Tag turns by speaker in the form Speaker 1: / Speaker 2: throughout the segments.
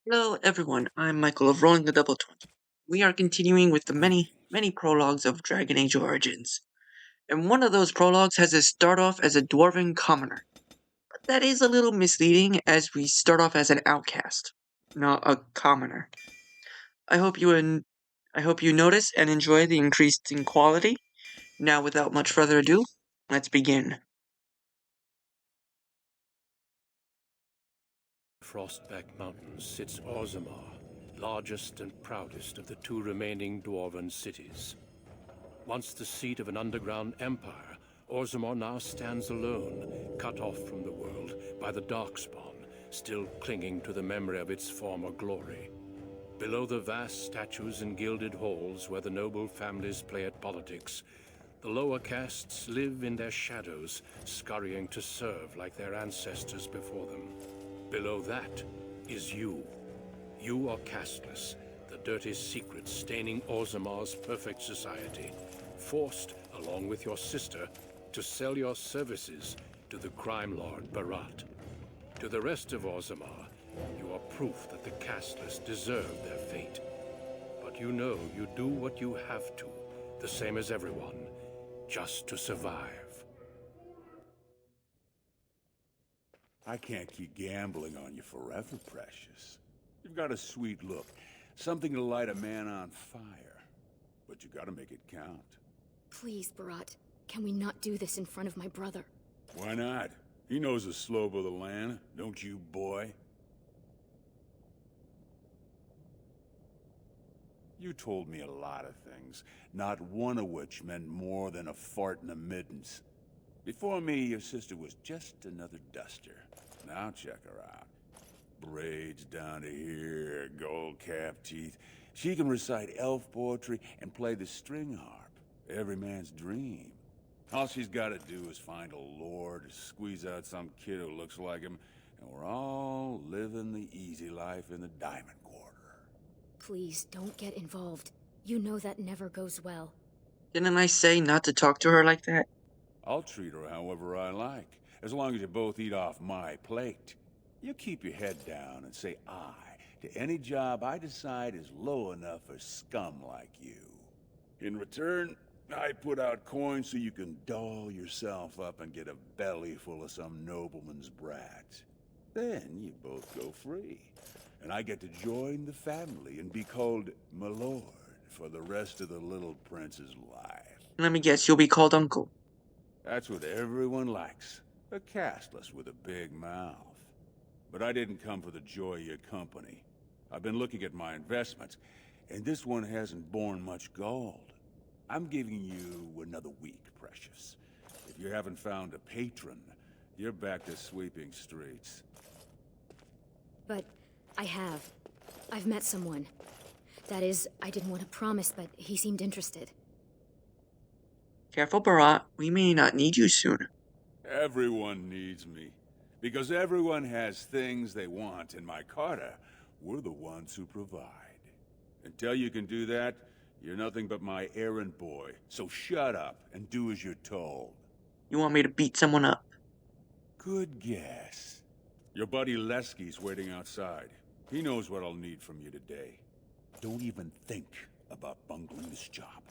Speaker 1: Hello, everyone. I'm Michael of Rolling the Double 20. We are continuing with the many prologues of Dragon Age Origins. And one of those prologues has us start off as a Dwarven commoner. But that is a little misleading as we start off as an outcast, not a commoner. I hope you en- I hope you notice and enjoy the increasing quality. Now, without much further ado, let's begin.
Speaker 2: Frostback Mountains sits Orzammar, largest and proudest of the two remaining Dwarven cities. Once the seat of an underground empire, Orzammar now stands alone, cut off from the world by the Darkspawn, still clinging to the memory of its former glory. Below the vast statues and gilded halls where the noble families play at politics, the lower castes live in their shadows, scurrying to serve like their ancestors before them. Below that is you. You are casteless, the dirty secret staining Orzammar's perfect society, forced, along with your sister, to sell your services to the crime lord Barat. To the rest of Orzammar, you are proof that the casteless deserve their fate. But you know you do what you have to, the same as everyone, just to survive.
Speaker 3: I can't keep gambling on you forever, Precious. You've got a sweet look, something to light a man on fire. But you gotta make it count.
Speaker 4: Please, Barat. Can we not do this in front of my brother?
Speaker 3: Why not? He knows the slope of the land, don't you, boy? You told me a lot of things, not one of which meant more than a fart in the middens. Before me, your sister was just another duster. Now check her out. Braids down to here, gold cap teeth. She can recite elf poetry and play the string harp. Every man's dream. All she's gotta do is find a lord, squeeze out some kid who looks like him, and we're all living the easy life in the Diamond Quarter.
Speaker 4: Please, don't get involved. You know that never goes well.
Speaker 1: Didn't I say not to talk to her like that?
Speaker 3: I'll treat her however I like, as long as you both eat off my plate. You keep your head down and say aye to any job I decide is low enough for scum like you. In return, I put out coins so you can doll yourself up and get a belly full of some nobleman's brat. Then you both go free, and I get to join the family and be called my lord for the rest of the little prince's life.
Speaker 1: Let me guess, you'll be called Uncle.
Speaker 3: That's what everyone likes. A castless with a big mouth. But I didn't come for the joy of your company. I've been looking at my investments, and this one hasn't borne much gold. I'm giving you another week, Precious. If you haven't found a patron, you're back to sweeping streets.
Speaker 4: But I have. I've met someone. That is, I didn't want to promise, but he seemed interested.
Speaker 1: Careful, Barat. We may not need you soon.
Speaker 3: Everyone needs me. Because everyone has things they want, and my Carter, we're the ones who provide. Until you can do that, you're nothing but my errand boy. So shut up and do as you're told.
Speaker 1: You want me to beat someone up?
Speaker 3: Good guess. Your buddy Lesky's waiting outside. He knows what I'll need from you today. Don't even think about bungling this job.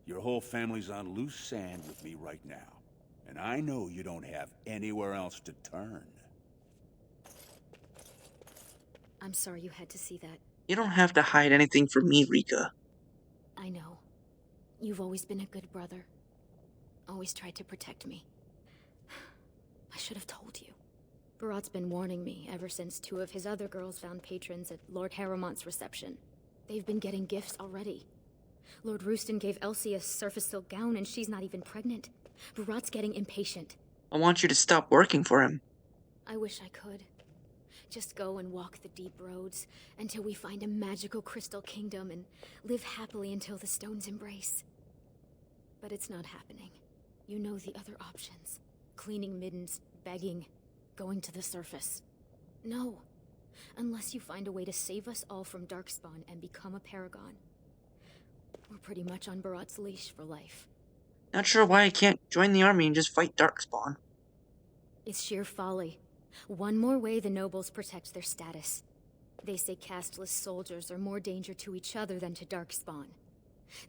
Speaker 3: Your whole family's on loose sand with me right now. And I know you don't have anywhere else to turn.
Speaker 4: I'm sorry you had to see that.
Speaker 1: You don't have to hide anything from me, Rika.
Speaker 4: I know. You've always been a good brother. Always tried to protect me. I should have told you. Barat's been warning me ever since two of his other girls found patrons at Lord Harrowmont's reception. They've been getting gifts already. Lord Rooston gave Elsie a surface silk gown and she's not even pregnant. Barat's getting impatient.
Speaker 1: I want you to stop working for him.
Speaker 4: I wish I could. Just go and walk the deep roads until we find a magical crystal kingdom and live happily until the stones embrace. But it's not happening. You know the other options. Cleaning middens, begging, going to the surface. No. Unless you find a way to save us all from Darkspawn and become a paragon. We're pretty much on Barat's leash for life.
Speaker 1: Not sure why I can't join the army and just fight Darkspawn.
Speaker 4: It's sheer folly. One more way the nobles protect their status. They say casteless soldiers are more danger to each other than to Darkspawn.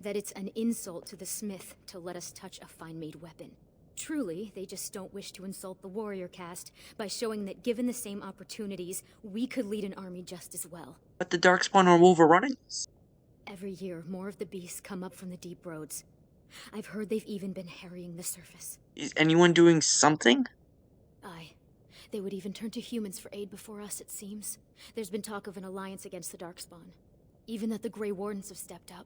Speaker 4: That it's an insult to the smith to let us touch a fine-made weapon. Truly, they just don't wish to insult the warrior caste by showing that given the same opportunities, we could lead an army just as well.
Speaker 1: But the Darkspawn are Wolverines.
Speaker 4: Every year, more of the beasts come up from the deep roads. I've heard they've even been harrying the surface.
Speaker 1: Is anyone doing something?
Speaker 4: Aye. They would even turn to humans for aid before us, it seems. There's been talk of an alliance against the Darkspawn. Even that the Grey Wardens have stepped up.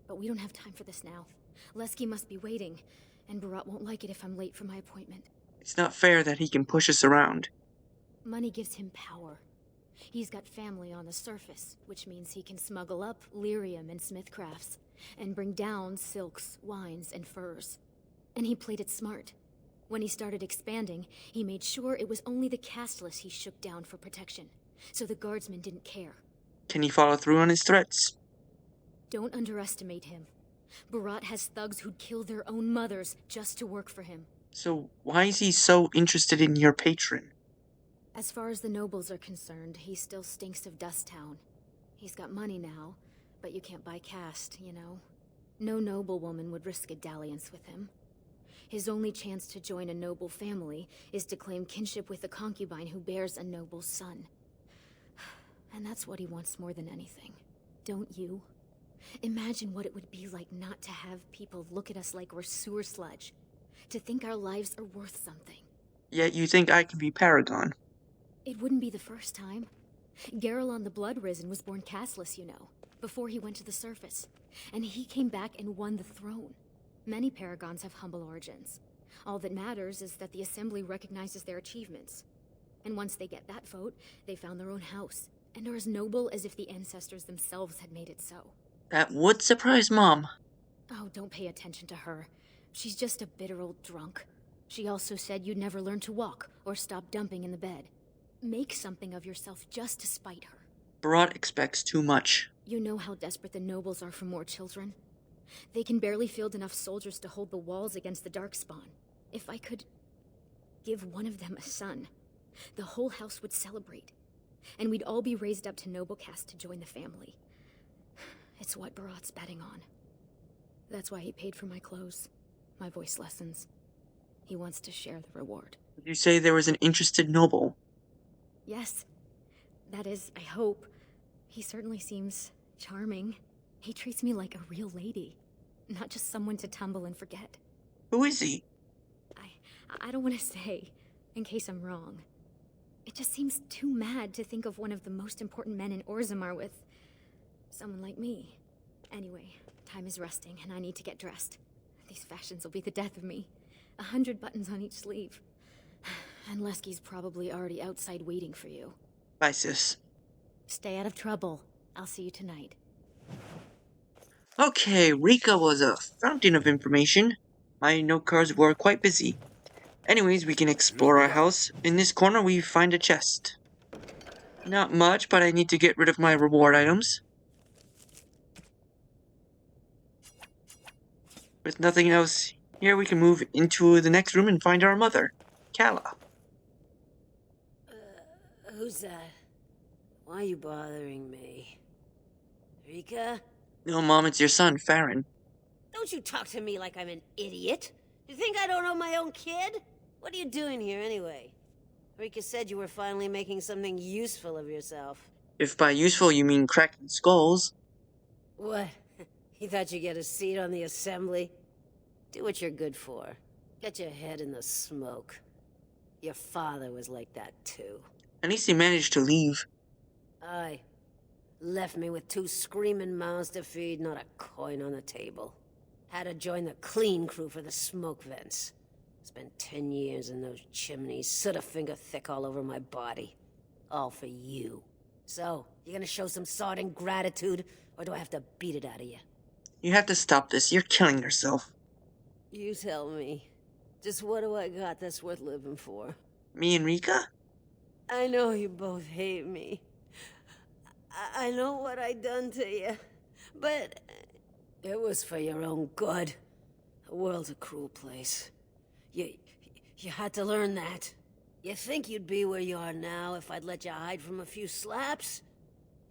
Speaker 4: But we don't have time for this now. Lesky must be waiting, and Barat won't like it if I'm late for my appointment.
Speaker 1: It's not fair that he can push us around.
Speaker 4: Money gives him power. He's got family on the surface, which means he can smuggle up lyrium and smithcrafts, and bring down silks, wines, and furs. And he played it smart. When he started expanding, he made sure it was only the casteless he shook down for protection, so the guardsmen didn't care.
Speaker 1: Can he follow through on his threats?
Speaker 4: Don't underestimate him. Barat has thugs who'd kill their own mothers just to work for him.
Speaker 1: So why is he so interested in your patron?
Speaker 4: As far as the nobles are concerned, he still stinks of Dust Town. He's got money now, but you can't buy caste, you know? No noblewoman would risk a dalliance with him. His only chance to join a noble family is to claim kinship with a concubine who bears a noble son. And that's what he wants more than anything. Don't you? Imagine what it would be like not to have people look at us like we're sewer sludge. To think our lives are worth something.
Speaker 1: Yet you think I can be Paragon.
Speaker 4: It wouldn't be the first time. Garrelon the Blood Risen was born casteless, you know, before he went to the surface. And he came back and won the throne. Many Paragons have humble origins. All that matters is that the Assembly recognizes their achievements. And once they get that vote, they found their own house, and are as noble as if the ancestors themselves had made it so.
Speaker 1: That would surprise Mom.
Speaker 4: Oh, don't pay attention to her. She's just a bitter old drunk. She also said you'd never learn to walk, or stop dumping in the bed. Make something of yourself just to spite her.
Speaker 1: Barat expects too much.
Speaker 4: You know how desperate the nobles are for more children? They can barely field enough soldiers to hold the walls against the Darkspawn. If I could give one of them a son, the whole house would celebrate. And we'd all be raised up to noble caste to join the family. It's what Barat's betting on. That's why he paid for my clothes, my voice lessons. He wants to share the reward.
Speaker 1: Did you say there was an interested noble?
Speaker 4: Yes. That is, I hope. He certainly seems charming. He treats me like a real lady, not just someone to tumble and forget.
Speaker 1: Who is he?
Speaker 4: I don't want to say, in case I'm wrong. It just seems too mad to think of one of the most important men in Orzammar with someone like me. Anyway, time is rusting and I need to get dressed. These fashions will be the death of me. 100 buttons on each sleeve. And Lesky's probably already outside waiting for you.
Speaker 1: Bye, sis.
Speaker 4: Stay out of trouble. I'll see you tonight.
Speaker 1: Okay, Rika was a fountain of information. My note cards were quite busy. Anyways, we can explore our house. In this corner, we find a chest. Not much, but I need to get rid of my reward items. With nothing else here, we can move into the next room and find our mother, Kala.
Speaker 5: Who's that? Why are you bothering me? Rika?
Speaker 1: No, Mom, it's your son, Farron.
Speaker 5: Don't you talk to me like I'm an idiot. You think I don't know my own kid? What are you doing here anyway? Rika said you were finally making something useful of yourself.
Speaker 1: If by useful you mean cracking skulls.
Speaker 5: What? You thought you'd get a seat on the assembly? Do what you're good for. Get your head in the smoke. Your father was like that too.
Speaker 1: At least he managed to leave.
Speaker 5: Aye. Left me with 2 screaming mouths to feed, not a coin on the table. Had to join the clean crew for the smoke vents. Spent 10 years in those chimneys, soot a finger thick all over my body. All for you. So, you gonna show some sort of gratitude, or do I have to beat it out of you?
Speaker 1: You have to stop this. You're killing yourself.
Speaker 5: You tell me. Just what do I got that's worth living for?
Speaker 1: Me and Rika?
Speaker 5: I know you both hate me. I know what I done to you, but it was for your own good. The world's a cruel place. You had to learn that. You think you'd be where you are now if I'd let you hide from a few slaps?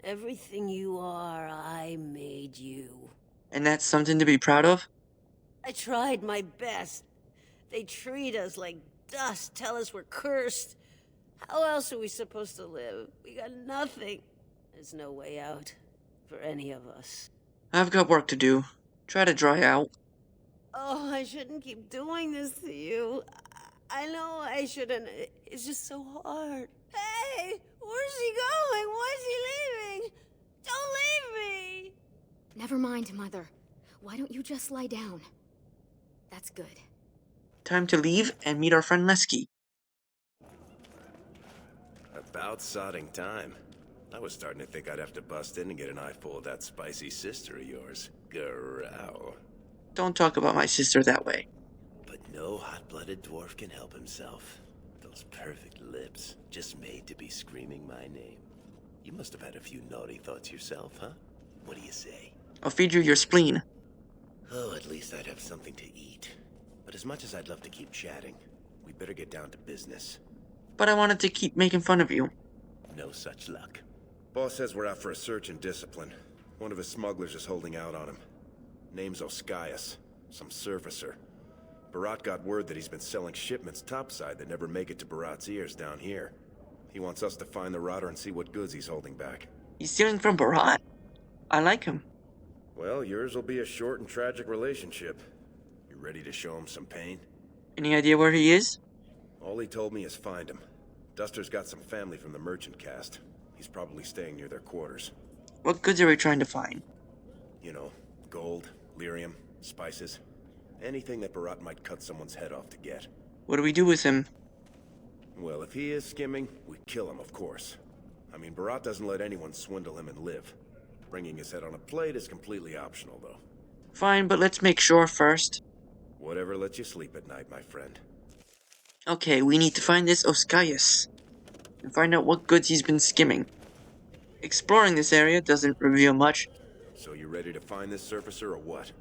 Speaker 5: Everything you are, I made you.
Speaker 1: And that's something to be proud of?
Speaker 5: I tried my best. They treat us like dust, tell us we're cursed. How else are we supposed to live? We got nothing. There's no way out for any of us.
Speaker 1: I've got work to do. Try to dry out.
Speaker 5: Oh, I shouldn't keep doing this to you. I know I shouldn't. It's just so hard. Hey, where's he going? Why is he leaving? Don't leave me!
Speaker 4: Never mind, Mother. Why don't you just lie down? That's good.
Speaker 1: Time to leave and meet our friend Lesky.
Speaker 6: About sodding time. I was starting to think I'd have to bust in and get an eyeful of that spicy sister of yours. Growl.
Speaker 1: Don't talk about my sister that way.
Speaker 6: But no hot-blooded dwarf can help himself. Those perfect lips, just made to be screaming my name. You must have had a few naughty thoughts yourself, huh? What do you say?
Speaker 1: I'll feed you your spleen.
Speaker 6: Oh, at least I'd have something to eat. But as much as I'd love to keep chatting, we'd better get down to business.
Speaker 1: But I wanted to keep making fun of you.
Speaker 6: No such luck. Boss says we're out for a search and discipline. One of his smugglers is holding out on him. Name's Oskias, some surfacer. Barat got word that he's been selling shipments topside that never make it to Barat's ears down here. He wants us to find the rotter and see what goods he's holding back.
Speaker 1: He's stealing from Barat? I like him.
Speaker 6: Well, yours will be a short and tragic relationship. You ready to show him some pain?
Speaker 1: Any idea where he is?
Speaker 6: All he told me is find him. Duster's got some family from the merchant caste. He's probably staying near their quarters.
Speaker 1: What goods are we trying to find?
Speaker 6: You know, gold, lyrium, spices. Anything that Barat might cut someone's head off to get.
Speaker 1: What do we do with him?
Speaker 6: Well, if he is skimming, we kill him, of course. I mean, Barat doesn't let anyone swindle him and live. Bringing his head on a plate is completely optional, though.
Speaker 1: Fine, but let's make sure first.
Speaker 6: Whatever lets you sleep at night, my friend.
Speaker 1: Okay, we need to find this Oskias and find out what goods he's been skimming. Exploring this area doesn't reveal much.
Speaker 6: So you ready to find this surfacer or what?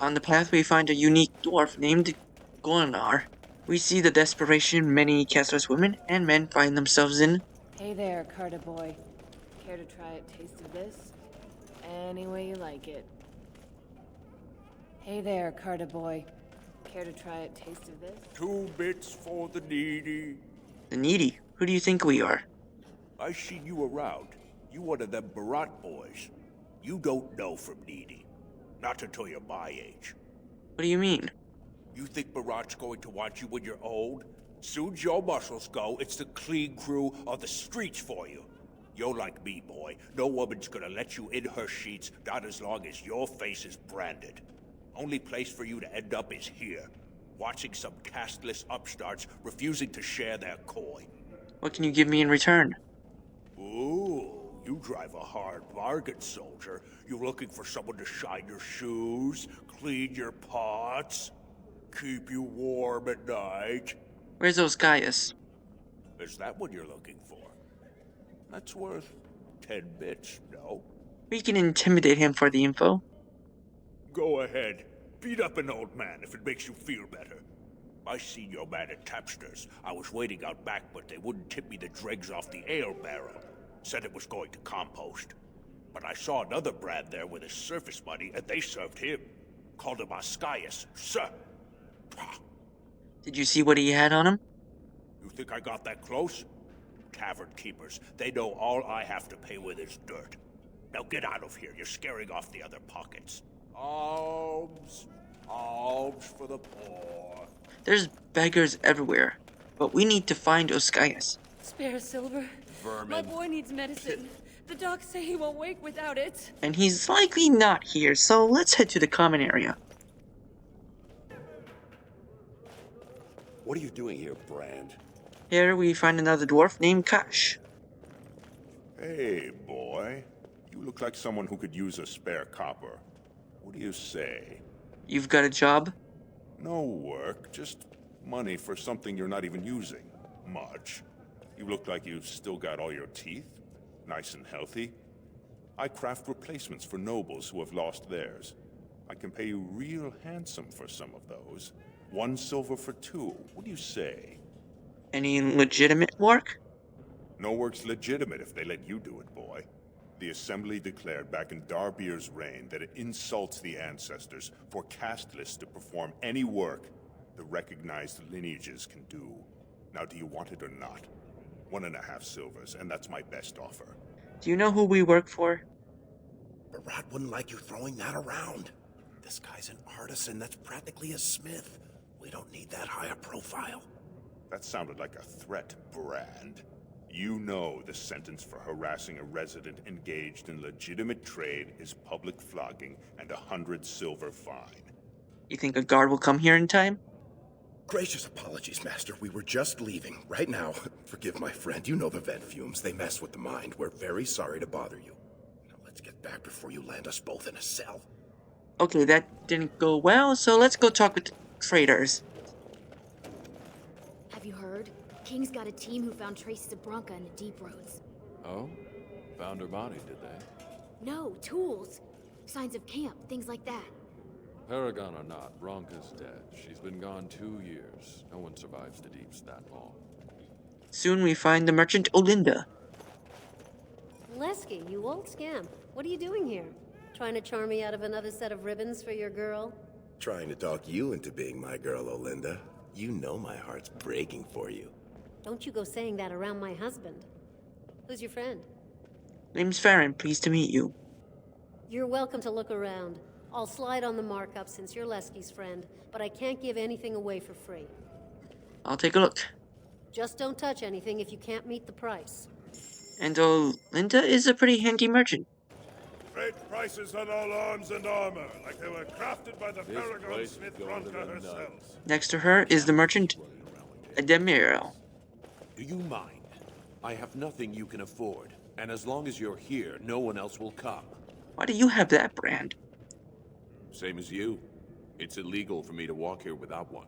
Speaker 1: On the path we find a unique dwarf named Gornar. We see the desperation many Castor's women and men find themselves in.
Speaker 7: Hey there, Carter boy. Care to try a taste of this? Any way you like it. Hey there, Carter boy. Care to try a taste of this?
Speaker 3: 2 bits for the needy.
Speaker 1: The needy. Who do you think we are?
Speaker 3: I seen you around. You one of them Barat boys. You don't know from needy. Not until you're my age.
Speaker 1: What do you mean?
Speaker 3: You think Barat's going to want you when you're old? Soon as your muscles go, it's the clean crew on the streets for you. You're like me, boy. No woman's gonna let you in her sheets, not as long as your face is branded. Only place for you to end up is here, watching some casteless upstarts refusing to share their coin.
Speaker 1: What can you give me in return?
Speaker 3: Ooh, you drive a hard bargain, soldier. You looking for someone to shine your shoes, clean your pots, keep you warm at night?
Speaker 1: Where's Oskias?
Speaker 3: Is that what you're looking for? That's worth 10 bits, no?
Speaker 1: We can intimidate him for the info.
Speaker 3: Go ahead. Beat up an old man if it makes you feel better. I seen your man at Tapster's. I was waiting out back, but they wouldn't tip me the dregs off the ale barrel. Said it was going to compost. But I saw another Brad there with his surface money, and they served him. Called him Oskias, sir.
Speaker 1: Did you see what he had on him?
Speaker 3: You think I got that close? Tavern keepers, they know all I have to pay with is dirt. Now get out of here, you're scaring off the other pockets. Alms! Alms for the poor.
Speaker 1: There's beggars everywhere, but we need to find Oskias.
Speaker 7: Spare a silver.
Speaker 3: Vermin.
Speaker 7: My boy needs medicine. The docs say he won't wake without it.
Speaker 1: And he's likely not here, so let's head to the common area.
Speaker 6: What are you doing here, Brand?
Speaker 1: Here we find another dwarf named Kash.
Speaker 3: Hey, boy. You look like someone who could use a spare copper. What do you say?
Speaker 1: You've got a job?
Speaker 3: No work, just money for something you're not even using. Much. You look like you've still got all your teeth. Nice and healthy. I craft replacements for nobles who have lost theirs. I can pay you real handsome for some of those. 1 silver for 2. What do you say?
Speaker 1: Any legitimate work?
Speaker 3: No work's legitimate if they let you do it, boy. The Assembly declared back in Darbier's reign that it insults the ancestors for casteless to perform any work the recognized lineages can do. Now, do you want it or not? 1.5 silvers, and that's my best offer.
Speaker 1: Do you know who we work for?
Speaker 6: Barat wouldn't like you throwing that around. This guy's an artisan that's practically a smith. We don't need that high a profile.
Speaker 3: That sounded like a threat, Brand. You know the sentence for harassing a resident engaged in legitimate trade is public flogging and 100 silver fine.
Speaker 1: You think a guard will come here in time?
Speaker 6: Gracious apologies, Master. We were just leaving. Right now, forgive my friend. You know the vent fumes. They mess with the mind. We're very sorry to bother you. Now let's get back before you land us both in a cell.
Speaker 1: Okay, that didn't go well, so let's go talk with the traders.
Speaker 4: Have you heard? King's got a team who found traces of Bronca in the deep roads.
Speaker 2: Oh? Found her body, did they?
Speaker 4: No, tools. Signs of camp, things like that.
Speaker 2: Paragon or not, Bronca's dead. She's been gone 2 years. No one survives the deeps that long.
Speaker 1: Soon we find the merchant Olinda.
Speaker 5: Lesky, you old scamp. What are you doing here? Trying to charm me out of another set of ribbons for your girl?
Speaker 6: Trying to talk you into being my girl, Olinda. You know my heart's breaking for you.
Speaker 5: Don't you go saying that around my husband. Who's your friend?
Speaker 1: Name's Farron, pleased to meet you.
Speaker 5: You're welcome to look around. I'll slide on the markup since you're Lesky's friend, but I can't give anything away for free.
Speaker 1: I'll take a look.
Speaker 5: Just don't touch anything if you can't meet the price.
Speaker 1: And Olinda is a pretty handy merchant.
Speaker 3: Great prices on all arms and armor, like they were crafted by the Paragon
Speaker 2: place
Speaker 3: Smith
Speaker 2: is going to
Speaker 3: Bronca
Speaker 2: the
Speaker 3: herself.
Speaker 1: Next to her is the merchant Edemiro.
Speaker 8: Do you mind? I have nothing you can afford, and as long as you're here, no one else will come.
Speaker 1: Why do you have that brand?
Speaker 8: Same as you. It's illegal for me to walk here without one.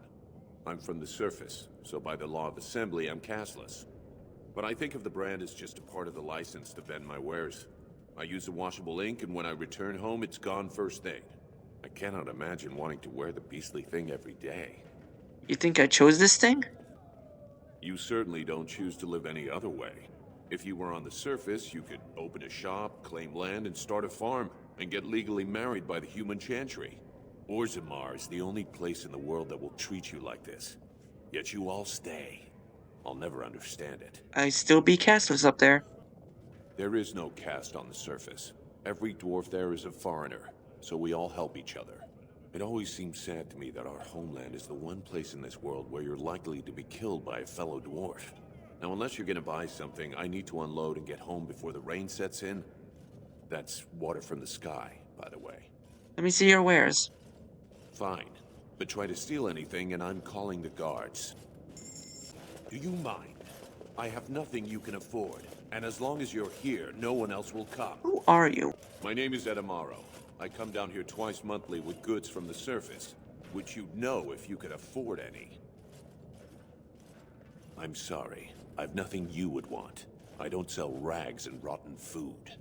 Speaker 8: I'm from the surface, so by the law of assembly, I'm castless. But I think of the brand as just a part of the license to vend my wares. I use a washable ink, and when I return home, it's gone first thing. I cannot imagine wanting to wear the beastly thing every day.
Speaker 1: You think I chose this thing?
Speaker 8: You certainly don't choose to live any other way. If you were on the surface, you could open a shop, claim land, and start a farm, and get legally married by the human chantry. Orzammar is the only place in the world that will treat you like this. Yet you all stay. I'll never understand it.
Speaker 1: I still be castless up there.
Speaker 8: There is no caste on the surface. Every dwarf there is a foreigner, so we all help each other. It always seems sad to me that our homeland is the one place in this world where you're likely to be killed by a fellow dwarf. Now, unless you're gonna buy something, I need to unload and get home before the rain sets in. That's water from the sky, by the way.
Speaker 1: Let me see your wares.
Speaker 8: Fine, but try to steal anything and I'm calling the guards. Do you mind? I have nothing you can afford, and as long as you're here, no one else will come.
Speaker 1: Who are you?
Speaker 8: My name is Edamaro. I come down here twice monthly with goods from the surface, which you'd know if you could afford any. I'm sorry. I've nothing you would want. I don't sell rags and rotten food.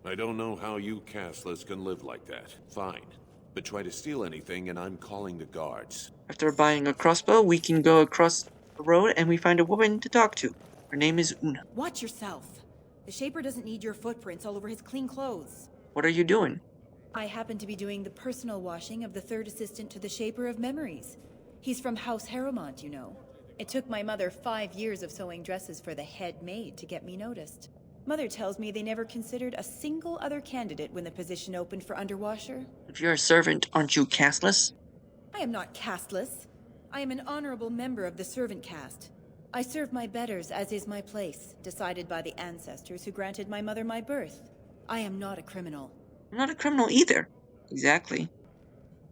Speaker 8: I don't know how you castless can live like that. Fine. But try to steal anything and I'm calling the guards.
Speaker 1: After buying a crossbow, we can go across the road and we find a woman to talk to. Her name is Una.
Speaker 9: Watch yourself. The Shaper doesn't need your footprints all over his clean clothes.
Speaker 1: What are you doing?
Speaker 9: I happen to be doing the personal washing of the third assistant to the Shaper of Memories. He's from House Harrowmont, you know. It took my mother 5 years of sewing dresses for the head maid to get me noticed. Mother tells me they never considered a single other candidate when the position opened for underwasher.
Speaker 1: If you're a servant, aren't you castless?
Speaker 9: I am not casteless. I am an honorable member of the servant caste. I serve my betters as is my place, decided by the ancestors who granted my mother my birth. I am not a criminal.
Speaker 1: I'm not a criminal either. Exactly.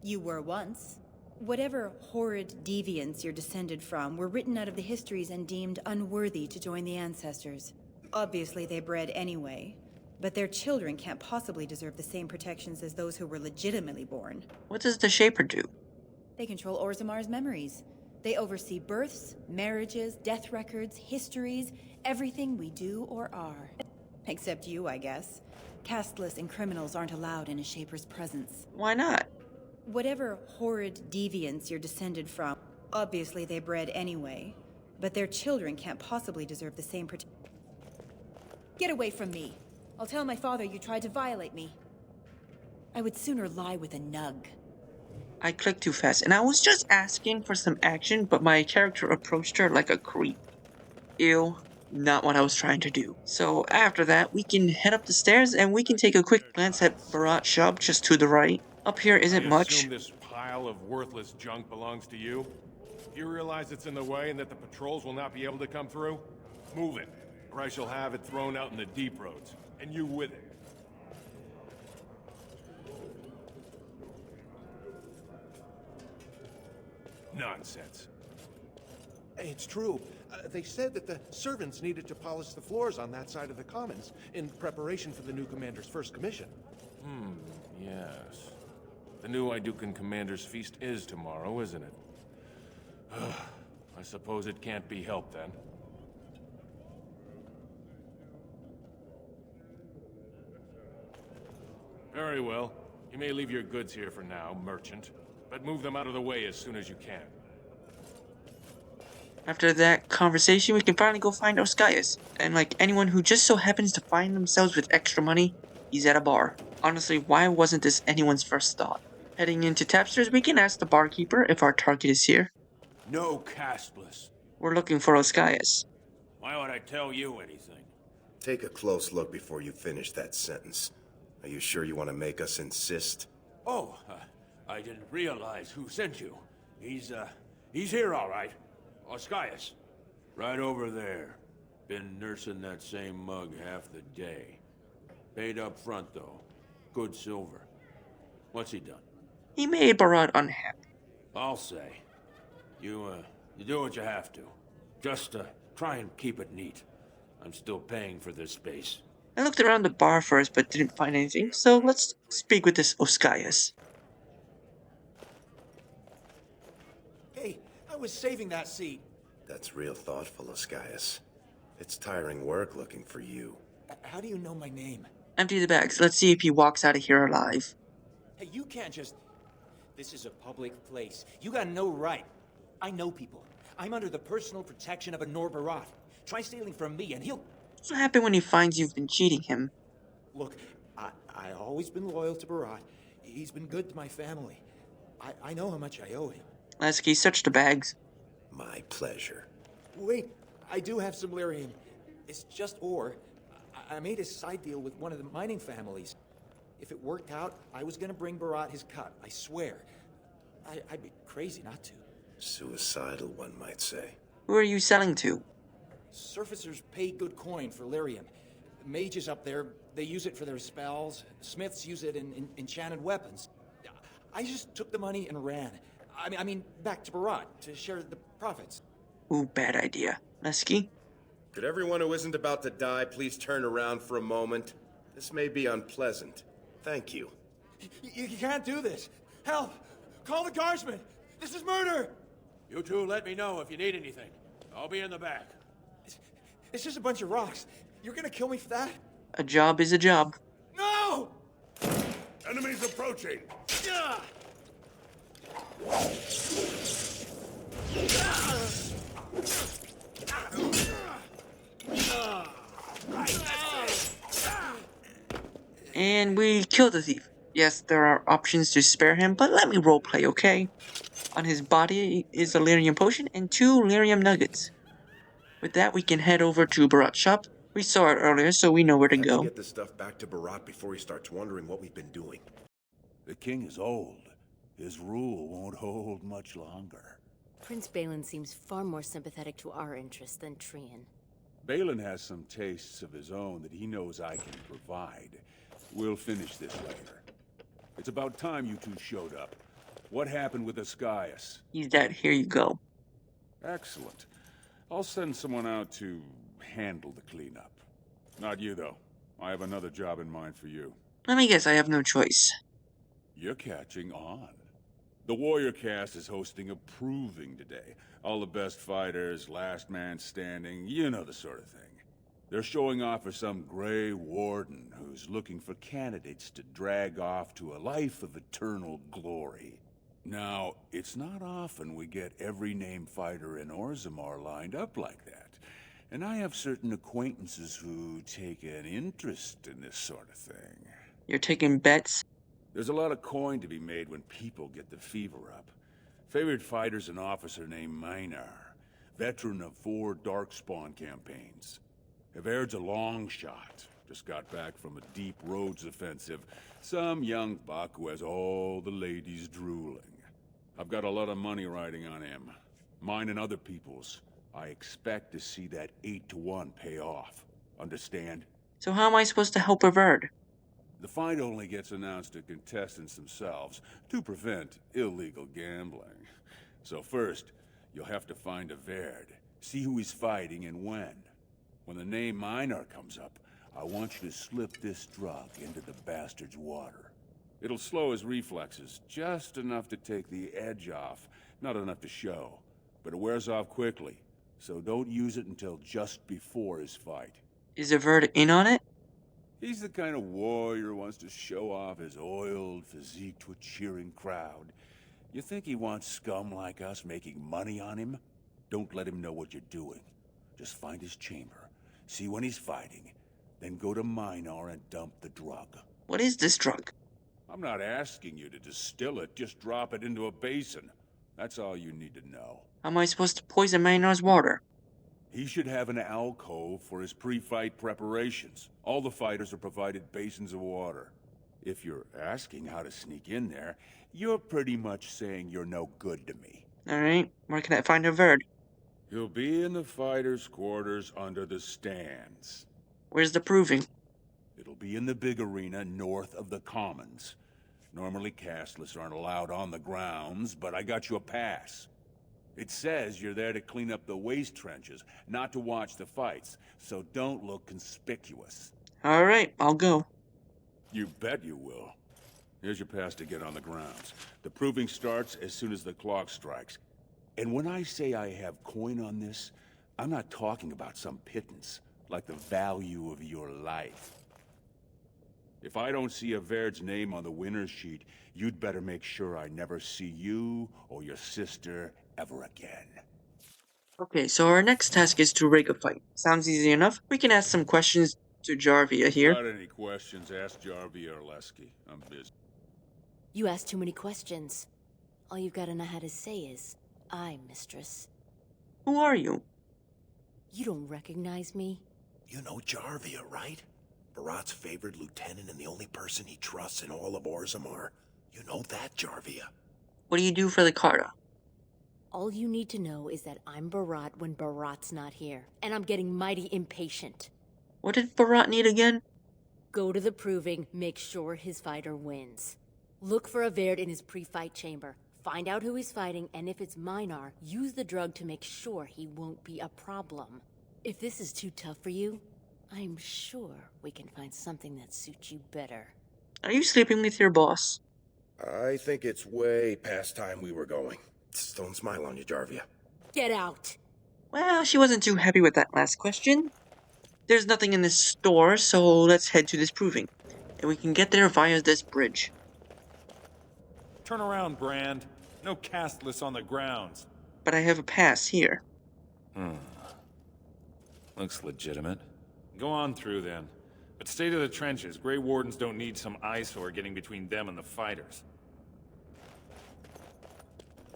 Speaker 9: You were once. Whatever horrid deviants you're descended from were written out of the histories and deemed unworthy to join the ancestors. Obviously they bred anyway, but their children can't possibly deserve the same protections as those who were legitimately born.
Speaker 1: What does the Shaper do?
Speaker 9: They control Orzammar's memories. They oversee births, marriages, death records, histories, everything we do or are. Except you, I guess. Casteless and criminals aren't allowed in a Shaper's presence.
Speaker 1: Why not?
Speaker 9: Whatever horrid deviants you're descended from, obviously they bred anyway, but their children can't possibly deserve the same protection. Get away from me. I'll tell my father you tried to violate me. I would sooner lie with a nug.
Speaker 1: I clicked too fast, and I was just asking for some action, but my character approached her like a creep. Ew, not what I was trying to do. So after that, we can head up the stairs and we can take a quick glance at Barat's shop just to the right. Up here isn't
Speaker 10: I
Speaker 1: much.
Speaker 10: assume this pile of worthless junk belongs to you? Do you realize it's in the way and that the patrols will not be able to come through? Move it, or I shall have it thrown out in the deep roads, and you with it. Nonsense.
Speaker 11: It's true. They said that the servants needed to polish the floors on that side of the commons in preparation for the new commander's first commission.
Speaker 10: Yes. The new Idukan Commander's Feast is tomorrow, isn't it? I suppose it can't be helped then. Very well. You may leave your goods here for now, merchant, but move them out of the way as soon as you can.
Speaker 1: After that conversation, we can finally go find Oscaius. And like anyone who just so happens to find themselves with extra money, he's at a bar. Honestly, why wasn't this anyone's first thought? Heading into Tapster's, we can ask the barkeeper if our target is here.
Speaker 8: No castless.
Speaker 1: We're looking for Oscaius.
Speaker 8: Why would I tell you anything?
Speaker 6: Take a close look before you finish that sentence. Are you sure you want to make us insist?
Speaker 8: Oh, I didn't realize who sent you. He's here all right. Oscaius. Right over there. Been nursing that same mug half the day. Paid up front, though. Good silver. What's he done?
Speaker 1: He made Barat unhappy.
Speaker 8: I'll say. You do what you have to. Just, try and keep it neat. I'm still paying for this space.
Speaker 1: I looked around the bar first but didn't find anything, so let's speak with this Oscaius.
Speaker 11: Hey, I was saving that seat.
Speaker 6: That's real thoughtful, Oscaius. It's tiring work looking for you.
Speaker 11: How do you know my name?
Speaker 1: Empty the bags. Let's see if he walks out of here alive.
Speaker 12: Hey, you can't just... This is a public place. You got no right. I know people. I'm under the personal protection of a Norbarat. Try stealing from me and he'll...
Speaker 1: What's gonna happen when he finds you've been cheating him?
Speaker 12: Look, I always been loyal to Barat. He's been good to my family. I know how much I owe him.
Speaker 1: Lasky, search the bags.
Speaker 6: My pleasure.
Speaker 12: Wait, I do have some lyrium. It's just ore. I made a side deal with one of the mining families. If it worked out, I was gonna bring Barat his cut, I swear. I'd be crazy not to.
Speaker 6: Suicidal, one might say.
Speaker 1: Who are you selling to?
Speaker 12: Surfacers pay good coin for lyrium. Mages up there, they use it for their spells. Smiths use it in enchanted weapons. I just took the money and ran. I mean, back to Barat to share the profits.
Speaker 1: Ooh, bad idea. Lasky?
Speaker 6: Could everyone who isn't about to die please turn around for a moment? This may be unpleasant. Thank you.
Speaker 12: You can't do this. Help! Call the guardsmen! This is murder!
Speaker 8: You two let me know if you need anything. I'll be in the back.
Speaker 12: It's just a bunch of rocks. You're gonna kill me for that?
Speaker 1: A job is a job.
Speaker 12: No!
Speaker 3: Enemies approaching!
Speaker 1: And we kill the thief. Yes, there are options to spare him, but let me roleplay, okay? On his body is a lyrium potion and 2 lyrium nuggets. With that, we can head over to Barat's shop. We saw it earlier, so we know where to
Speaker 6: Let's
Speaker 1: go.
Speaker 6: get this stuff back to Barat before he starts wondering what we've been doing.
Speaker 3: The king is old. His rule won't hold much longer.
Speaker 13: Prince Balin seems far more sympathetic to our interests than Trian.
Speaker 3: Balin has some tastes of his own that he knows I can provide. We'll finish this later. It's about time you two showed up. What happened with Oscaius?
Speaker 1: He's dead. Here you go.
Speaker 3: Excellent. I'll send someone out to handle the cleanup. Not you, though. I have another job in mind for you.
Speaker 1: Let me guess, I have no choice.
Speaker 3: You're catching on. The Warrior Cast is hosting a proving today. All the best fighters, last man standing, you know the sort of thing. They're showing off for some gray warden who's looking for candidates to drag off to a life of eternal glory. Now, it's not often we get every named fighter in Orzammar lined up like that. And I have certain acquaintances who take an interest in this sort of thing.
Speaker 1: You're taking bets?
Speaker 3: There's a lot of coin to be made when people get the fever up. Favorite fighter's an officer named Minar, veteran of 4 Darkspawn campaigns. Havaird's a long shot. Just got back from a deep roads offensive. Some young buck who has all the ladies drooling. I've got a lot of money riding on him. Mine and other people's. I expect to see that 8-to-1 pay off. Understand?
Speaker 1: So how am I supposed to help Havard?
Speaker 3: The fight only gets announced to contestants themselves to prevent illegal gambling. So first, you'll have to find Havard, see who he's fighting and when. When the name Minar comes up, I want you to slip this drug into the bastard's water. It'll slow his reflexes, just enough to take the edge off, not enough to show. But it wears off quickly, so don't use it until just before his fight.
Speaker 1: Is Havard in on it?
Speaker 3: He's the kind of warrior who wants to show off his oiled physique to a cheering crowd. You think he wants scum like us making money on him? Don't let him know what you're doing. Just find his chamber, see when he's fighting, then go to Minar and dump the drug.
Speaker 1: What is this drug?
Speaker 3: I'm not asking you to distill it, just drop it into a basin. That's all you need to know.
Speaker 1: How am I supposed to poison Mainar's water?
Speaker 3: He should have an alcove for his pre-fight preparations. All the fighters are provided basins of water. If you're asking how to sneak in there, you're pretty much saying you're no good to me.
Speaker 1: Alright, where can I find Havard?
Speaker 3: He'll be in the fighters' quarters under the stands.
Speaker 1: Where's the proving?
Speaker 3: It'll be in the big arena north of the Commons. Normally castless aren't allowed on the grounds, but I got you a pass. It says you're there to clean up the waste trenches, not to watch the fights, so don't look conspicuous.
Speaker 1: Alright, I'll go.
Speaker 3: You bet you will. Here's your pass to get on the grounds. The proving starts as soon as the clock strikes. And when I say I have coin on this, I'm not talking about some pittance, like the value of your life. If I don't see Havard's name on the winner's sheet, you'd better make sure I never see you or your sister ever again.
Speaker 1: Okay, so our next task is to rig a fight. Sounds easy enough. We can ask some questions to Jarvia here.
Speaker 3: Got any questions, ask Jarvia or Lesky. I'm busy.
Speaker 13: You ask too many questions. All you've got to know how to say is, I'm mistress.
Speaker 1: Who are you?
Speaker 13: You don't recognize me?
Speaker 6: You know Jarvia, right? Barat's favorite lieutenant and the only person he trusts in all of Orzammar. You know that, Jarvia.
Speaker 1: What do you do for the Carta?
Speaker 13: All you need to know is that I'm Barat when Barat's not here. And I'm getting mighty impatient.
Speaker 1: What did Barat need again?
Speaker 13: Go to the proving, make sure his fighter wins. Look for Havard in his pre-fight chamber. Find out who he's fighting, and if it's Minar, use the drug to make sure he won't be a problem. If this is too tough for you, I'm sure we can find something that suits you better.
Speaker 1: Are you sleeping with your boss?
Speaker 6: I think it's way past time we were going. Don't smile on you, Jarvia.
Speaker 13: Get out!
Speaker 1: Well, she wasn't too happy with that last question. There's nothing in this store, so let's head to this proving. And we can get there via this bridge.
Speaker 10: Turn around, Brand. No castless on the grounds.
Speaker 1: But I have a pass here.
Speaker 10: Looks legitimate. Go on through, then. But stay to the trenches. Grey Wardens don't need some eyesore getting between them and the fighters.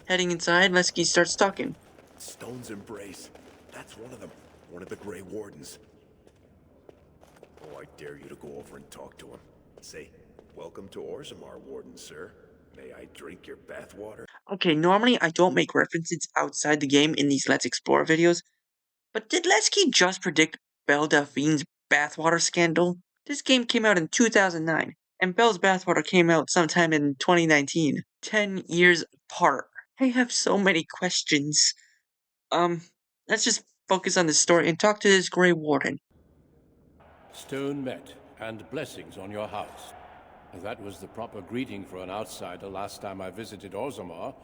Speaker 1: Heading inside, Lesky starts talking.
Speaker 6: Stone's Embrace. That's one of them. One of the Grey Wardens. Oh, I dare you to go over and talk to him. Say, welcome to Orzammar, Warden, sir. May I drink your bathwater?
Speaker 1: Okay, normally I don't make references outside the game in these Let's Explore videos, but did Lesky just predict Belle Delphine's bathwater scandal? This game came out in 2009, and Belle's bathwater came out sometime in 2019. 10 years apart. I have so many questions. Let's just focus on the story and talk to this Grey Warden.
Speaker 2: Stone met, and blessings on your house. That was the proper greeting for an outsider last time I visited Orzammar.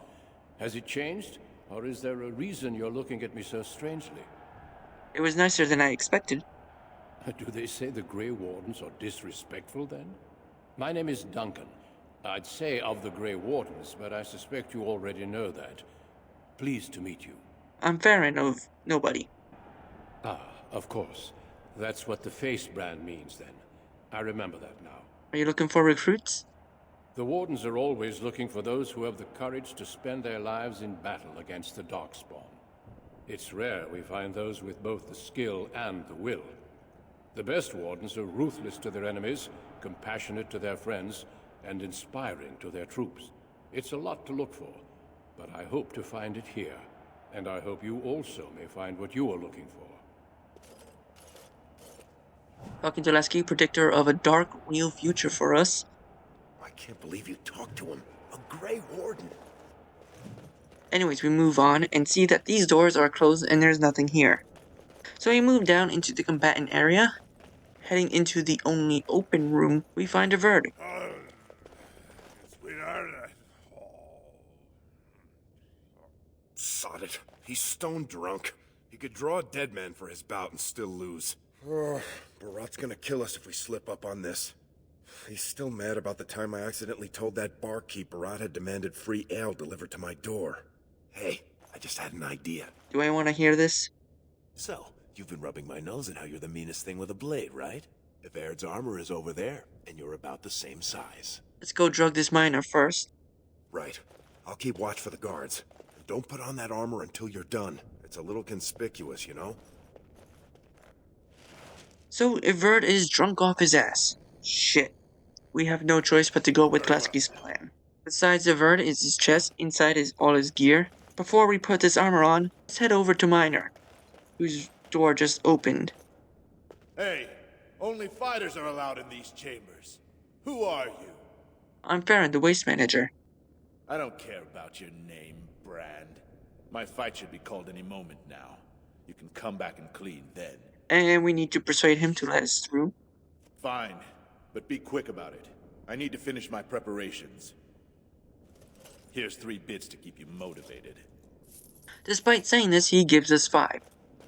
Speaker 2: Has it changed, or is there a reason you're looking at me so strangely?
Speaker 1: It was nicer than I expected.
Speaker 2: Do they say the Grey Wardens are disrespectful, then? My name is Duncan. I'd say of the Grey Wardens, but I suspect you already know that. Pleased to meet you.
Speaker 1: I'm Farron of Nobody.
Speaker 2: Ah, Of course. That's what the face brand means, then. I remember that now.
Speaker 1: Are you looking for recruits?
Speaker 2: The Wardens are always looking for those who have the courage to spend their lives in battle against the Darkspawn. It's rare we find those with both the skill and the will. The best Wardens are ruthless to their enemies, compassionate to their friends, and inspiring to their troops. It's a lot to look for, but I hope to find it here. And I hope you also may find what you are looking for.
Speaker 1: Talking to Lasky, predictor of a dark, real future for us.
Speaker 6: I can't believe you talked to him. A Grey Warden.
Speaker 1: Anyways, we move on and see that these doors are closed and there's nothing here. So we move down into the combatant area. Heading into the only open room, we find a Verd.
Speaker 3: Sweetheart,
Speaker 6: Sod it. He's stone drunk. He could draw a dead man for his bout and still lose. Barat's gonna kill us if we slip up on this. He's still mad about the time I accidentally told that barkeep Barat had demanded free ale delivered to my door. Hey, I just had an idea.
Speaker 1: Do I want to hear this?
Speaker 6: So, you've been rubbing my nose at how you're the meanest thing with a blade, right? Evaird's armor is over there, and you're about the same size.
Speaker 1: Let's go drug this miner first.
Speaker 6: Right. I'll keep watch for the guards. And don't put on that armor until you're done. It's a little conspicuous, you know?
Speaker 1: So, Verd is drunk off his ass. Shit. We have no choice but to go with Lasky's plan. Besides the Verd is his chest, inside is all his gear. Before we put this armor on, let's head over to Miner, whose door just opened.
Speaker 3: hey, only fighters are allowed in these chambers. Who are you?
Speaker 1: I'm Farron, the waste manager.
Speaker 3: I don't care about your name, Brand. My fight should be called any moment now. You can come back and clean then.
Speaker 1: And we need to persuade him to let us through.
Speaker 3: Fine, but be quick about it. I need to finish my preparations. Here's 3 bits to keep you motivated.
Speaker 1: Despite saying this, he gives us 5.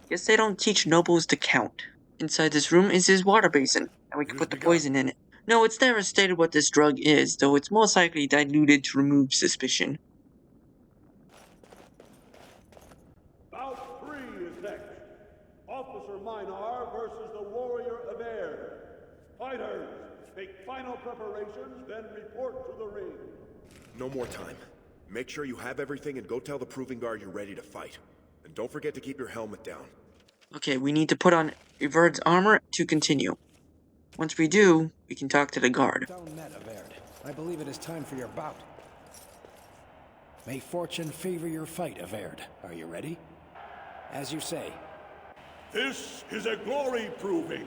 Speaker 1: Guess they don't teach nobles to count. Inside this room is his water basin, and we can put the poison in it. No, it's never stated what this drug is, though it's most likely diluted to remove suspicion.
Speaker 14: Bout 3 is next. Officer Minar versus the warrior Evair. Fighters, make final preparations, then report to the ring.
Speaker 6: No more time. Make sure you have everything and go tell the proving guard you're ready to fight. And don't forget to keep your helmet down.
Speaker 1: Okay, we need to put on Everd's armor to continue. Once we do, we can talk to the guard.
Speaker 15: Stone met, Everd. I believe it is time for your bout. May fortune favor your fight, Everd. Are you ready? As you say.
Speaker 14: This is a glory proving,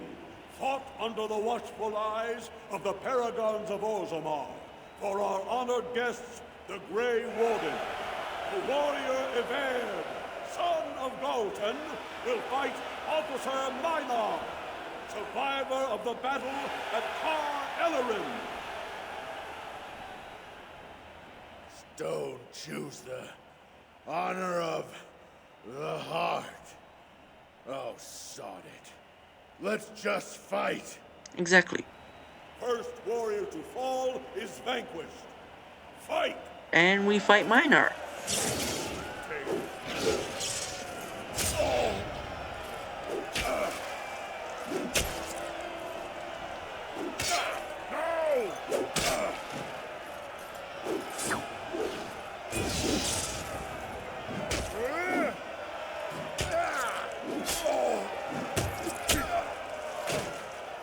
Speaker 14: fought under the watchful eyes of the paragons of Orzammar, for our honored guests, the Grey Warden. The warrior Evair, son of Galton, will fight Officer Minar, survivor of the battle at Tar Ellerin.
Speaker 3: Stone choose the honor of the heart. Oh, sod it. Let's just fight.
Speaker 1: Exactly.
Speaker 14: First warrior to fall is vanquished. Fight!
Speaker 1: And we fight Miner.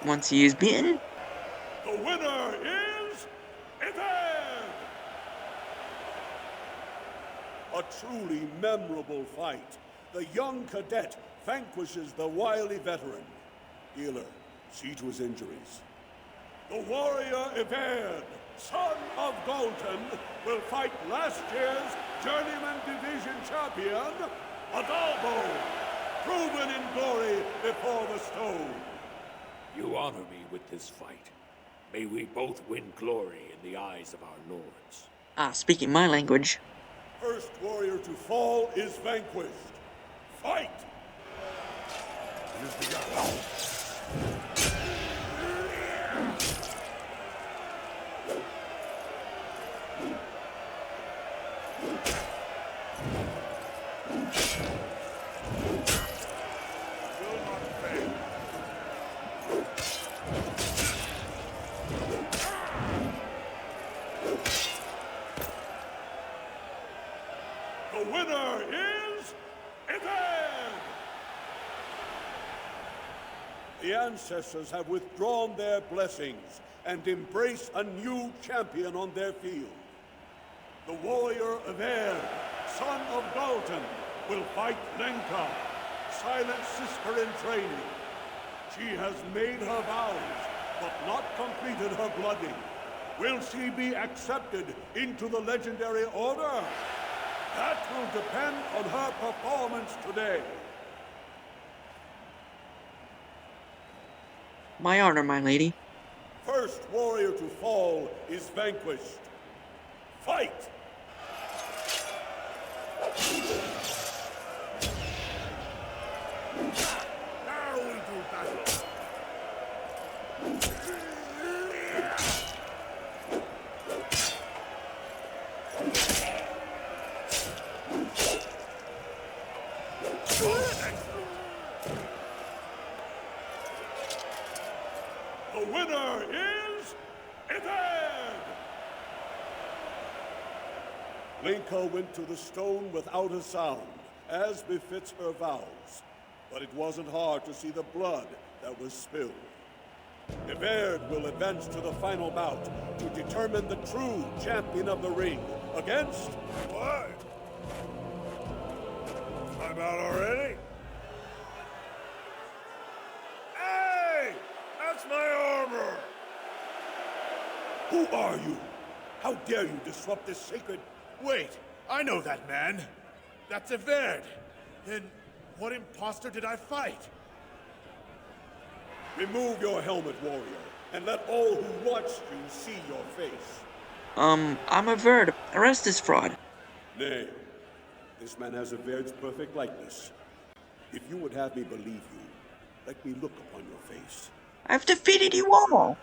Speaker 1: Once he is beaten,
Speaker 14: The winner is Evair! A truly memorable fight. The young cadet vanquishes the wily veteran. Healer, see to his injuries. The warrior Evair, son of Galton, will fight last year's Journeyman Division champion, Adalbo, proven in glory before the stone.
Speaker 2: You honor me with this fight. May we both win glory in the eyes of our lords.
Speaker 1: speaking my language.
Speaker 14: First warrior to fall is vanquished. Fight!
Speaker 3: Will not
Speaker 14: The ancestors have withdrawn their blessings and embrace a new champion on their field. The warrior Averd, son of Dalton, will fight Lenka, Silent sister in training. She has made her vows, but not completed her blooding. Will she be accepted into the legendary order? That will depend on her performance today.
Speaker 1: My honor, my lady.
Speaker 14: First warrior to fall is vanquished. Fight! Now we do battle. The winner is Averd! Linka went to the stone without a sound, as befits her vows. But it wasn't hard to see the blood that was spilled. Averd will advance to the final bout to determine the true champion of the ring against... What? I'm out already? Hey! That's my armor! Who are you? How dare you disrupt this sacred...
Speaker 11: Wait, I know that man. That's Averd. Then what imposter did I fight?
Speaker 14: Remove your helmet, warrior, and let all who watched you see your face.
Speaker 1: I'm a Verd. Arrest this fraud.
Speaker 14: Nay, this man has Averd's perfect likeness. If you would have me believe you, let me look upon your face.
Speaker 1: I've defeated you all!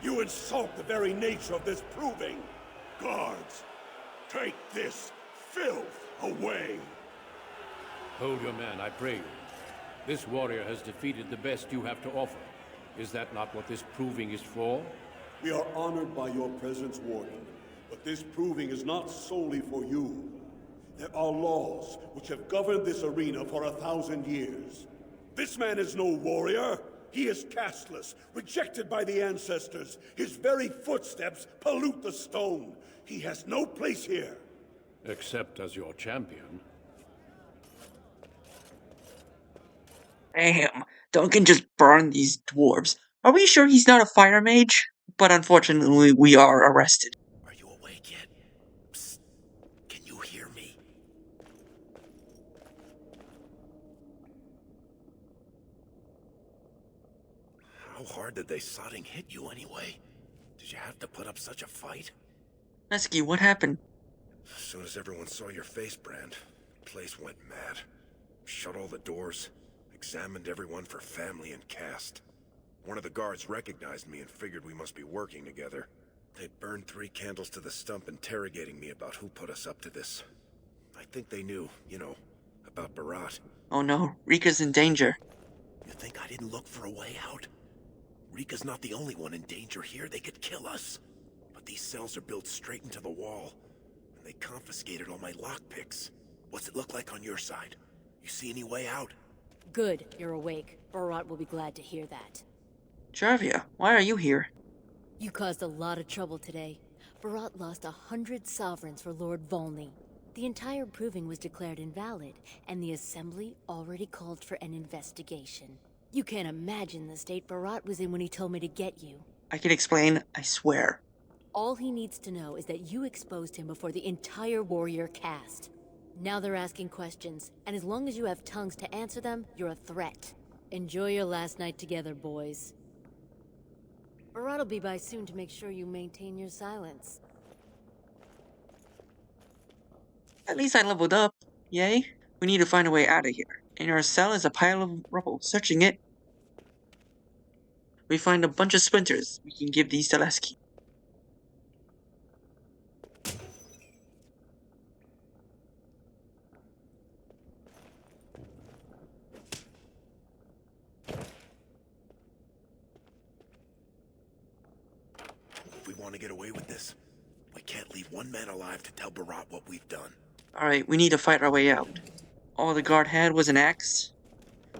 Speaker 14: You insult the very nature of this proving. Guards, take this filth away.
Speaker 2: Hold your man, I pray you. This warrior has defeated the best you have to offer. Is that not what this proving is for?
Speaker 14: We are honored by your presence, Warden, but this proving is not solely for you. There are laws which have governed this arena for 1,000 years. This man is no warrior. He is casteless, rejected by the ancestors. His very footsteps pollute the stone. He has no place here.
Speaker 2: Except as your champion.
Speaker 1: Damn, Duncan just burned these dwarves. Are we sure he's not a fire mage? But unfortunately, we are arrested.
Speaker 6: Are you awake yet? Psst. Can you hear me? How hard did they sodding hit you anyway? Did you have to put up such a fight?
Speaker 1: Lesky, what happened?
Speaker 6: As soon as everyone saw your face, Brand, the place went mad. Shut all the doors, examined everyone for family and caste. One of the guards recognized me and figured we must be working together. They burned 3 candles to the stump interrogating me about who put us up to this. I think they knew, you know, about Barat.
Speaker 1: Oh no, Rika's in danger.
Speaker 6: You think I didn't look for a way out? Rika's not the only one in danger here. They could kill us. But these cells are built straight into the wall. And they confiscated all my lockpicks. What's it look like on your side? You see any way out?
Speaker 13: Good, you're awake. Barat will be glad to hear that.
Speaker 1: Jarvia, why are you here?
Speaker 13: You caused a lot of trouble today. Barat lost 100 sovereigns for Lord Volney. The entire proving was declared invalid, and the Assembly already called for an investigation. You can't imagine the state Barat was in when he told me to get you.
Speaker 1: I can explain, I swear.
Speaker 13: All he needs to know is that you exposed him before the entire warrior caste. Now they're asking questions, and as long as you have tongues to answer them, you're a threat. Enjoy your last night together, boys. Barat will be by soon to make sure you maintain your silence.
Speaker 1: At least I leveled up. Yay. We need to find a way out of here. In our cell is a pile of rubble. Searching it, we find a bunch of splinters. We can give these to Lesky.
Speaker 6: If we want to get away with this, we can't leave one man alive to tell Barat what we've done.
Speaker 1: Alright, we need to fight our way out. All the guard had was an axe.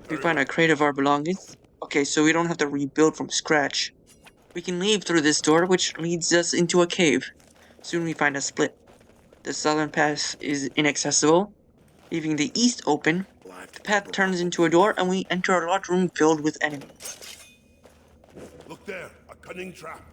Speaker 1: We find a crate of our belongings. Okay, so we don't have to rebuild from scratch. We can leave through this door, which leads us into a cave. Soon we find a split. The southern path is inaccessible, leaving the east open. The path turns into a door, and we enter a large room filled with enemies.
Speaker 14: Look there, a cunning trap.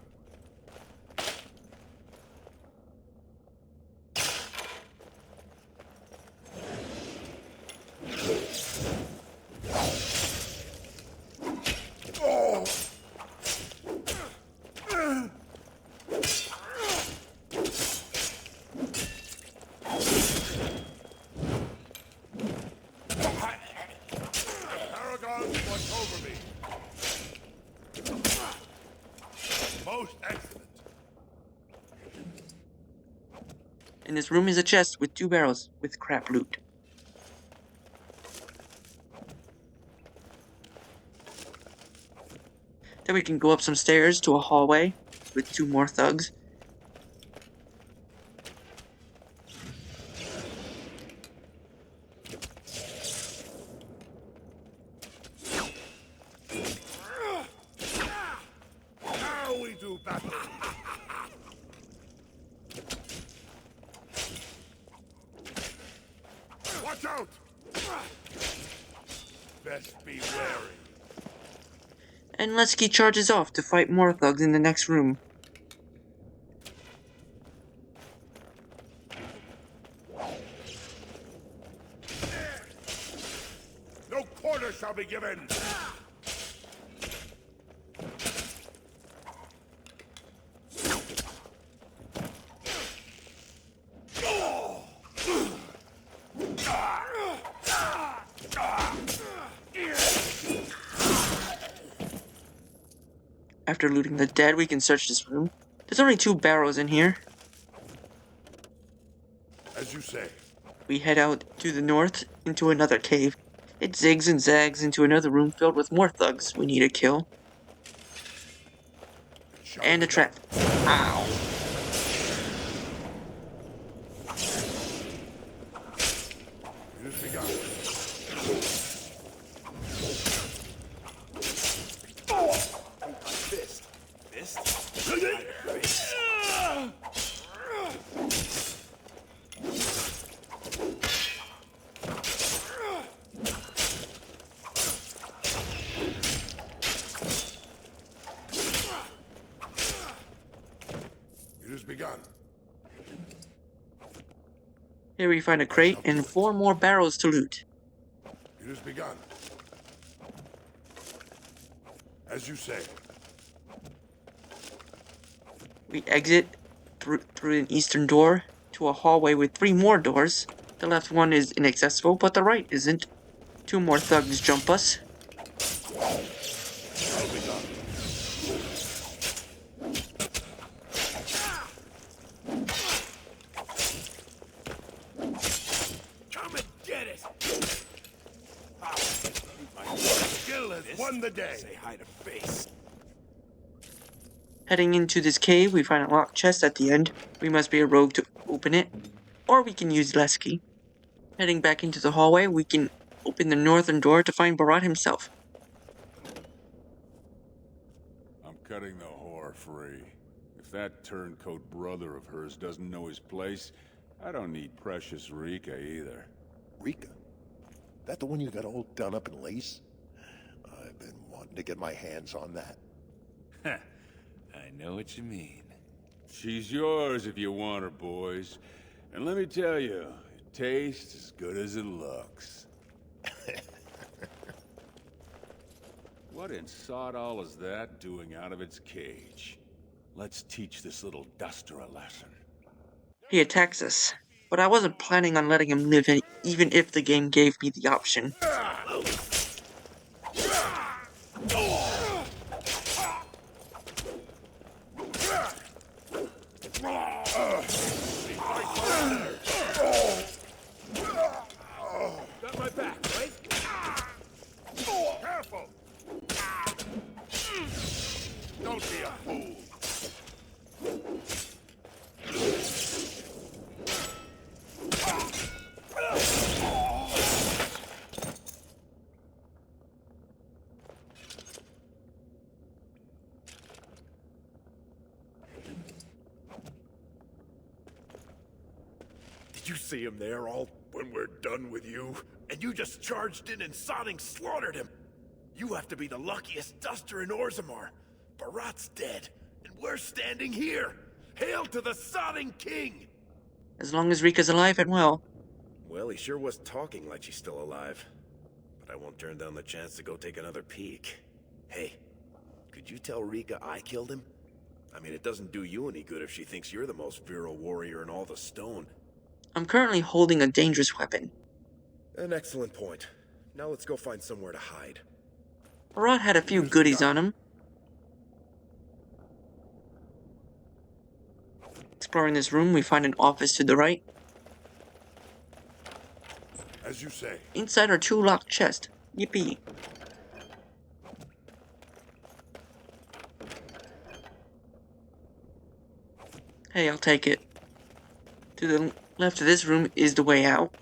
Speaker 14: Most excellent.
Speaker 1: In this room is a chest with 2 barrels with crap loot. Then we can go up some stairs to a hallway with 2 more thugs.
Speaker 14: Now we do battle. Watch out! Best be wary.
Speaker 1: And Lesky charges off to fight more thugs in the next room.
Speaker 14: No quarter shall be given.
Speaker 1: After looting the dead, we can search this room. There's only 2 barrels in here.
Speaker 14: As you say.
Speaker 1: We head out to the north into another cave. It zigs and zags into another room filled with more thugs we need to kill. And a trap. Ow.
Speaker 14: It has begun.
Speaker 6: Fist. Fist?
Speaker 14: It has begun.
Speaker 1: Here we find a crate and 4 more barrels to loot.
Speaker 14: It has begun. As you say.
Speaker 1: We exit through an eastern door to a hallway with 3 more doors. The left one is inaccessible, but the right isn't. 2 more thugs jump us.
Speaker 14: Come and get it. My skill has won the day.
Speaker 6: Say hi to face.
Speaker 1: Heading into this cave, we find a locked chest at the end. We must be a rogue to open it, or we can use Lesky. Heading back into the hallway, we can open the northern door to find Barat himself.
Speaker 3: I'm cutting the whore free. If that turncoat brother of hers doesn't know his place, I don't need precious Rika either.
Speaker 11: Rika? That the one you got all done up in lace? I've been wanting to get my hands on that.
Speaker 8: I know what you mean.
Speaker 3: She's yours if you want her, boys. And let me tell you, it tastes as good as it looks. What in sod all is that doing out of its cage? Let's teach this little duster a lesson.
Speaker 1: He attacks us, but I wasn't planning on letting him live even if the game gave me the option.
Speaker 14: Don't be a fool.
Speaker 6: Did you see him there all when we're done with you? And you just charged in and sodding slaughtered him. You have to be the luckiest duster in Orzammar. Barat's dead, and we're standing here. Hail to the sodding king!
Speaker 1: As long as Rika's alive and well.
Speaker 6: Well, he sure was talking like she's still alive. But I won't turn down the chance to go take another peek. Hey, could you tell Rika I killed him? I mean, it doesn't do you any good if she thinks you're the most virile warrior in all the stone.
Speaker 1: I'm currently holding a dangerous weapon.
Speaker 6: An excellent point. Now let's go find somewhere to hide.
Speaker 1: Barat had a few goodies on him. Exploring this room, we find an office to the right.
Speaker 14: As you say.
Speaker 1: Inside are 2 locked chests. Yippee. Hey, I'll take it. To the left of this room is the way out.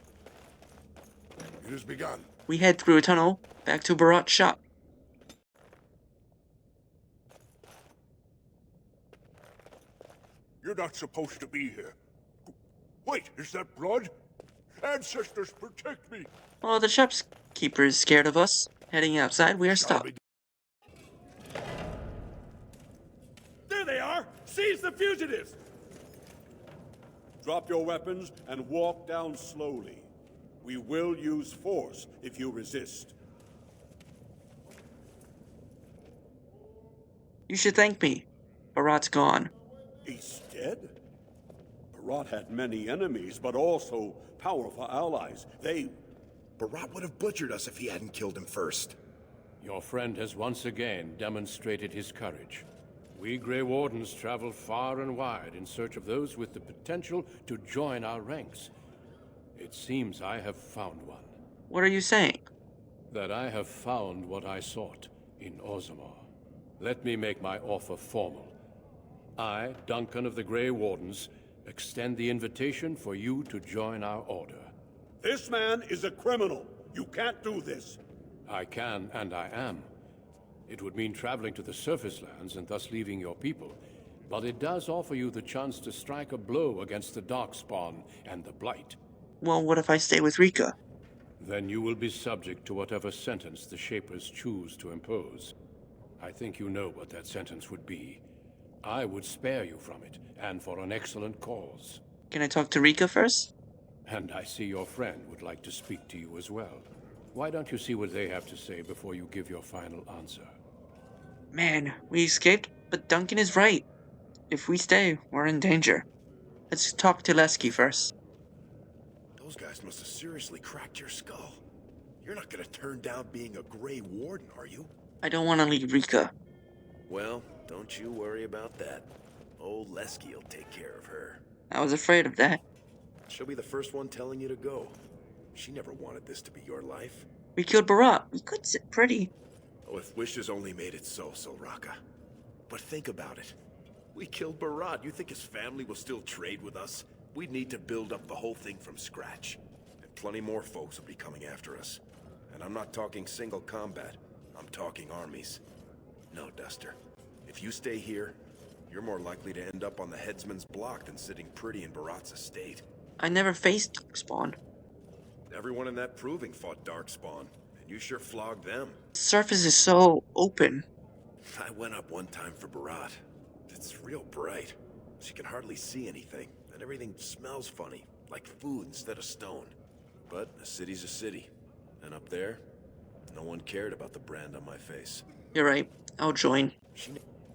Speaker 14: It has begun.
Speaker 1: We head through a tunnel back to Barat's shop.
Speaker 14: You're not supposed to be here. Wait, is that blood? Ancestors, protect me!
Speaker 1: While the shopkeeper is scared of us, heading outside, we are stopped.
Speaker 14: There they are! Seize the fugitives! Drop your weapons and walk down slowly. We will use force if you resist.
Speaker 1: You should thank me. Barat's gone.
Speaker 14: He's dead? Barat had many enemies, but also powerful allies.
Speaker 6: Barat would have butchered us if he hadn't killed him first.
Speaker 2: Your friend has once again demonstrated his courage. We Grey Wardens travel far and wide in search of those with the potential to join our ranks. It seems I have found one.
Speaker 1: What are you saying?
Speaker 2: That I have found what I sought in Orzammar. Let me make my offer formal. I, Duncan of the Grey Wardens, extend the invitation for you to join our order.
Speaker 14: This man is a criminal. You can't do this.
Speaker 2: I can, and I am. It would mean traveling to the surface lands and thus leaving your people. But it does offer you the chance to strike a blow against the Darkspawn and the Blight.
Speaker 1: Well, what if I stay with Rika?
Speaker 2: Then you will be subject to whatever sentence the Shapers choose to impose. I think you know what that sentence would be. I would spare you from it, and for an excellent cause.
Speaker 1: Can I talk to Rika first?
Speaker 2: And I see your friend would like to speak to you as well. Why don't you see what they have to say before you give your final answer?
Speaker 1: Man, we escaped, but Duncan is right. If we stay, we're in danger. Let's talk to Lesky first.
Speaker 6: Those guys must have seriously cracked your skull. You're not gonna turn down being a Grey Warden, are you?
Speaker 1: I don't want to leave Rika.
Speaker 6: Well, don't you worry about that. Old Lesky will take care of her.
Speaker 1: I was afraid of that.
Speaker 6: She'll be the first one telling you to go. She never wanted this to be your life.
Speaker 1: We killed Barat. We could sit pretty.
Speaker 6: Oh, if wishes only made it so, Soraka. But think about it. We killed Barat. You think his family will still trade with us? We'd need to build up the whole thing from scratch. And plenty more folks will be coming after us. And I'm not talking single combat. I'm talking armies. No, Duster. If you stay here, you're more likely to end up on the headsman's block than sitting pretty in Barat's estate.
Speaker 1: I never faced Darkspawn.
Speaker 6: Everyone in that proving fought Darkspawn, and you sure flogged them.
Speaker 1: The surface is so open.
Speaker 6: I went up one time for Barat. It's real bright. She can hardly see anything, and everything smells funny, like food instead of stone. But a city's a city, and up there, no one cared about the brand on my face.
Speaker 1: You're right. I'll join.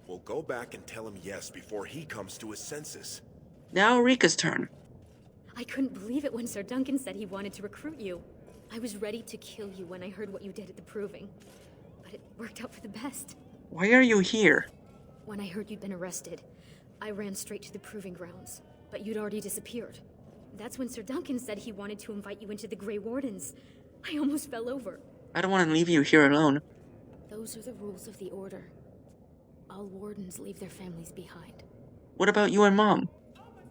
Speaker 6: We'll go back and tell him yes before he comes to his senses.
Speaker 1: Now Rika's turn.
Speaker 4: I couldn't believe it when Sir Duncan said he wanted to recruit you. I was ready to kill you when I heard what you did at the Proving. But it worked out for the best.
Speaker 1: Why are you here?
Speaker 4: When I heard you'd been arrested, I ran straight to the Proving Grounds. But you'd already disappeared. That's when Sir Duncan said he wanted to invite you into the Grey Wardens. I almost fell over.
Speaker 1: I don't want to leave you here alone.
Speaker 4: Those are the rules of the Order. All wardens leave their families behind.
Speaker 1: What about you and Mom?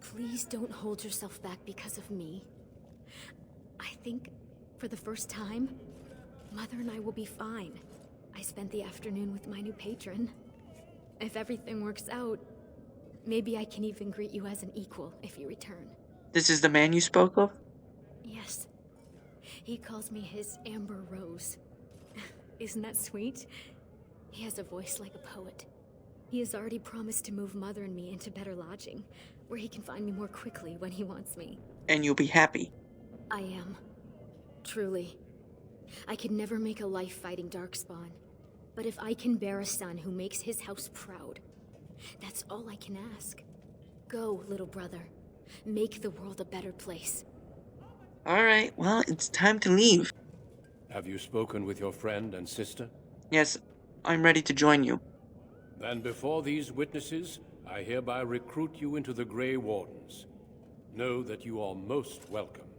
Speaker 4: Please don't hold yourself back because of me. I think, for the first time, Mother and I will be fine. I spent the afternoon with my new patron. If everything works out, maybe I can even greet you as an equal if you return.
Speaker 1: This is the man you spoke of?
Speaker 4: Yes. He calls me his Amber Rose. Isn't that sweet? He has a voice like a poet. He has already promised to move Mother and me into better lodging, where he can find me more quickly when he wants me.
Speaker 1: And you'll be happy.
Speaker 4: I am. Truly. I could never make a life fighting Darkspawn. But if I can bear a son who makes his house proud, that's all I can ask. Go, little brother. Make the world a better place.
Speaker 1: Alright, well, it's time to leave.
Speaker 2: Have you spoken with your friend and sister?
Speaker 1: Yes, I'm ready to join you.
Speaker 2: Then before these witnesses, I hereby recruit you into the Grey Wardens. Know that you are most welcome.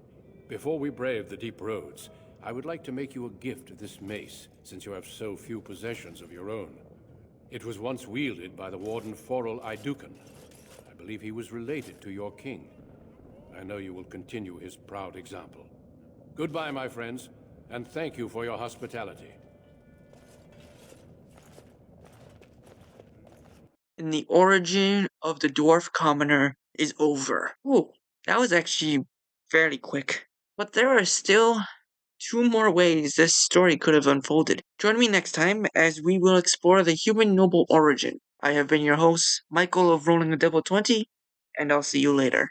Speaker 2: Before we brave the deep roads, I would like to make you a gift of this mace, since you have so few possessions of your own. It was once wielded by the Warden Forel Idukan. I believe he was related to your king. I know you will continue his proud example. Goodbye, my friends, and thank you for your hospitality.
Speaker 1: And the origin of the Dwarf Commoner is over. Ooh, that was actually fairly quick. But there are still 2 more ways this story could have unfolded. Join me next time as we will explore the human noble origin. I have been your host, Michael of Rolling the Devil 20, and I'll see you later.